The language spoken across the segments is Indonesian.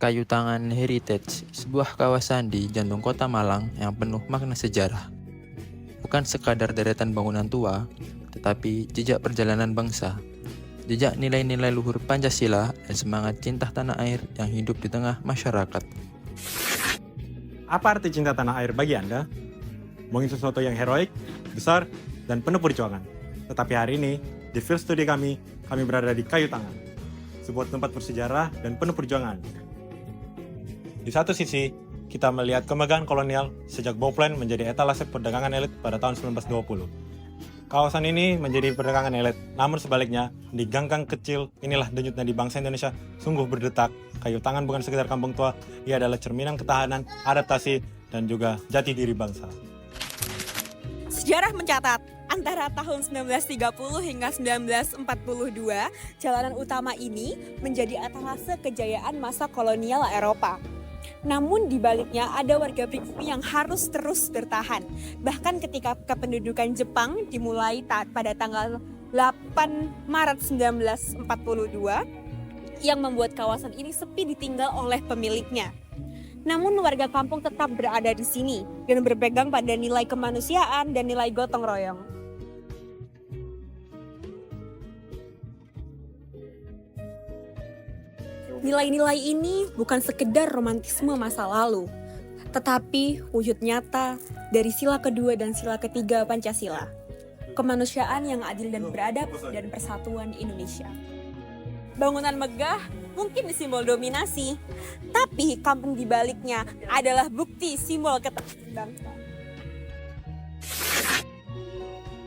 Kayu Tangan Heritage, sebuah kawasan di jantung kota Malang yang penuh makna sejarah. Bukan sekadar deretan bangunan tua, tetapi jejak perjalanan bangsa, jejak nilai-nilai luhur Pancasila dan semangat cinta tanah air yang hidup di tengah masyarakat. Apa arti cinta tanah air bagi Anda? Mungkin sesuatu yang heroik, besar, dan penuh perjuangan. Tetapi hari ini, di field study kami berada di Kayu Tangan, sebuah tempat bersejarah dan penuh perjuangan. Di satu sisi, kita melihat kemegahan kolonial sejak Bauplane menjadi etalase perdagangan elit pada tahun 1920. Kawasan ini menjadi perdagangan elit, namun sebaliknya, di gang-gang kecil, inilah denyut nadi bangsa Indonesia sungguh berdetak. Kayu Tangan bukan sekedar kampung tua, ia adalah cerminan ketahanan, adaptasi, dan juga jati diri bangsa. Sejarah mencatat, antara tahun 1930 hingga 1942, jalanan utama ini menjadi etalase kejayaan masa kolonial Eropa. Namun di baliknya ada warga pribumi yang harus terus bertahan. Bahkan ketika kependudukan Jepang dimulai pada tanggal 8 Maret 1942, yang membuat kawasan ini sepi ditinggal oleh pemiliknya. Namun warga kampung tetap berada di sini dan berpegang pada nilai kemanusiaan dan nilai gotong royong. Nilai-nilai ini bukan sekedar romantisme masa lalu, tetapi wujud nyata dari sila kedua dan sila ketiga Pancasila. Kemanusiaan yang adil dan beradab dan persatuan di Indonesia. Bangunan megah mungkin simbol dominasi, tapi kampung di baliknya adalah bukti simbol ketahanan bangsa.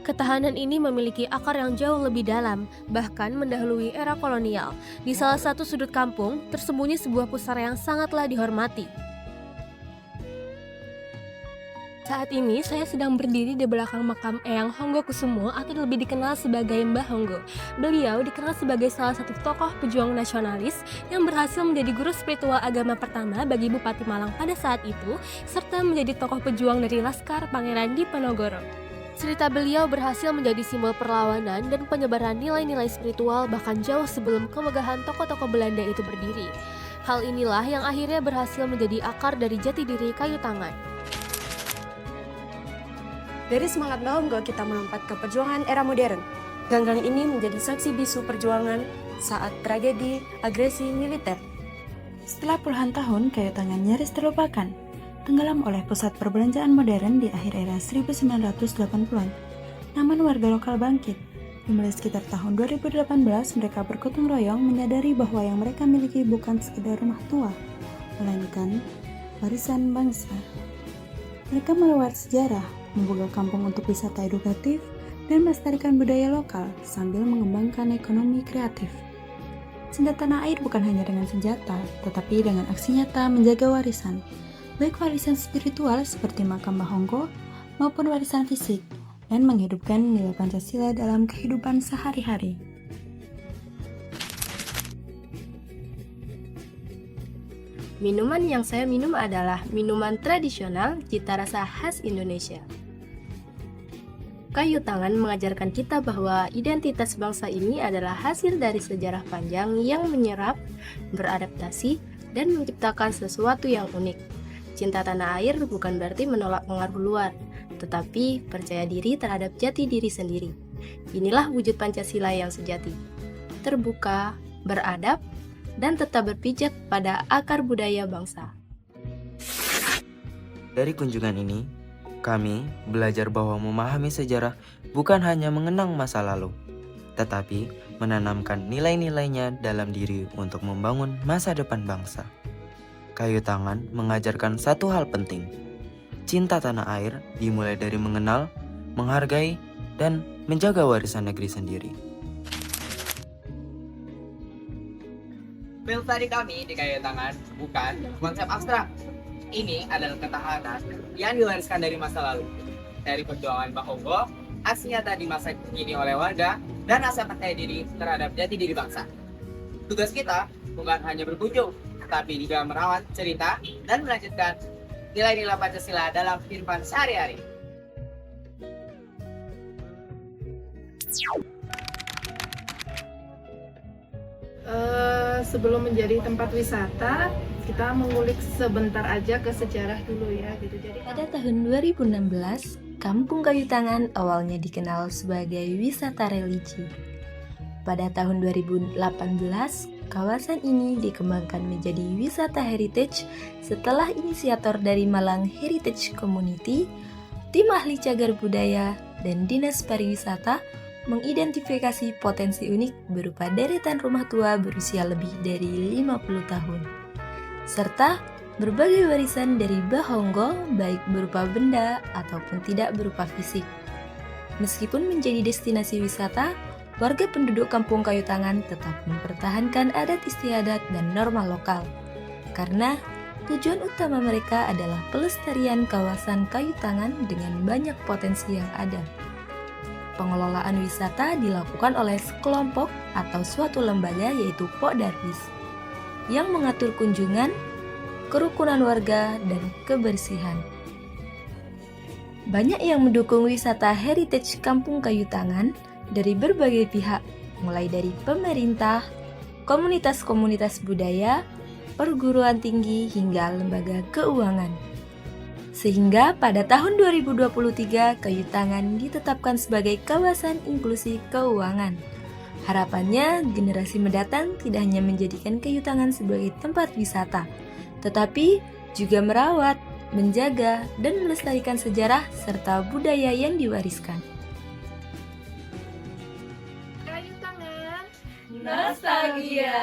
Ketahanan ini memiliki akar yang jauh lebih dalam, bahkan mendahului era kolonial. Di salah satu sudut kampung, tersembunyi sebuah pusara yang sangatlah dihormati. Saat ini, saya sedang berdiri di belakang makam Eyang Honggo Kusumo atau lebih dikenal sebagai Mbah Honggo. Beliau dikenal sebagai salah satu tokoh pejuang nasionalis yang berhasil menjadi guru spiritual agama pertama bagi Bupati Malang pada saat itu, serta menjadi tokoh pejuang dari Laskar Pangeran Diponegoro. Cerita beliau berhasil menjadi simbol perlawanan dan penyebaran nilai-nilai spiritual bahkan jauh sebelum kemegahan tokoh-tokoh Belanda itu berdiri. Hal inilah yang akhirnya berhasil menjadi akar dari jati diri Kayu Tangan. Dari semangat Mbah Honggo kita melompat ke perjuangan era modern. Ganggang ini menjadi saksi bisu perjuangan saat tragedi agresi militer. Setelah puluhan tahun, Kayu Tangan nyaris terlupakan, tenggelam oleh pusat perbelanjaan modern di akhir era 1980-an. Namun warga lokal bangkit. Dimulai sekitar tahun 2018, mereka bergotong royong menyadari bahwa yang mereka miliki bukan sekedar rumah tua, melainkan warisan bangsa. Mereka melewat sejarah, membuka kampung untuk wisata edukatif, dan melestarikan budaya lokal sambil mengembangkan ekonomi kreatif. Cinta tanah air bukan hanya dengan senjata, tetapi dengan aksi nyata menjaga warisan, baik warisan spiritual seperti makam Mbah Honggo maupun warisan fisik, dan menghidupkan nilai Pancasila dalam kehidupan sehari-hari. Minuman yang saya minum adalah minuman tradisional cita rasa khas Indonesia. Kayu Tangan mengajarkan kita bahwa identitas bangsa ini adalah hasil dari sejarah panjang yang menyerap, beradaptasi, dan menciptakan sesuatu yang unik. Cinta tanah air bukan berarti menolak pengaruh luar, tetapi percaya diri terhadap jati diri sendiri. Inilah wujud Pancasila yang sejati. Terbuka, beradab, dan tetap berpijak pada akar budaya bangsa. Dari kunjungan ini, kami belajar bahwa memahami sejarah bukan hanya mengenang masa lalu, tetapi menanamkan nilai-nilainya dalam diri untuk membangun masa depan bangsa. Kayu Tangan mengajarkan satu hal penting. Cinta tanah air dimulai dari mengenal, menghargai, dan menjaga warisan negeri sendiri. Field study kami di Kayu Tangan bukan konsep abstrak. Ini adalah ketahanan yang diwariskan dari masa lalu. Dari perjuangan Mbah Honggo, aksi nyata di masa kini oleh warga, dan rasa percaya diri terhadap jati diri bangsa. Tugas kita bukan hanya berkunjung, tetapi juga merawat cerita dan melanjutkan nilai-nilai Pancasila dalam kehidupan sehari-hari. Sebelum menjadi tempat wisata, kita mengulik sebentar aja ke sejarah dulu ya gitu. Jadi Pada tahun 2016, Kampung Kayu Tangan awalnya dikenal sebagai wisata religi. Pada tahun 2018, kawasan ini dikembangkan menjadi wisata heritage setelah inisiator dari Malang Heritage Community, tim ahli cagar budaya, dan Dinas Pariwisata mengidentifikasi potensi unik berupa deretan rumah tua berusia lebih dari 50 tahun, serta berbagai warisan dari Bahongo baik berupa benda ataupun tidak berupa fisik. Meskipun menjadi destinasi wisata, warga penduduk Kampung Kayu Tangan tetap mempertahankan adat istiadat dan norma lokal, karena tujuan utama mereka adalah pelestarian kawasan kayu tangan dengan banyak potensi yang ada. Pengelolaan wisata dilakukan oleh sekelompok atau suatu lembaga yaitu Pok Darwis, yang mengatur kunjungan, kerukunan warga, dan kebersihan. Banyak yang mendukung wisata heritage Kampung Kayu Tangan dari berbagai pihak, mulai dari pemerintah, komunitas-komunitas budaya, perguruan tinggi, hingga lembaga keuangan. Sehingga pada tahun 2023, Kayu Tangan ditetapkan sebagai kawasan inklusi keuangan. Harapannya, generasi mendatang tidak hanya menjadikan Kayu Tangan sebagai tempat wisata, tetapi juga merawat, menjaga, dan melestarikan sejarah serta budaya yang diwariskan. Kayu Tangan Nostalgia.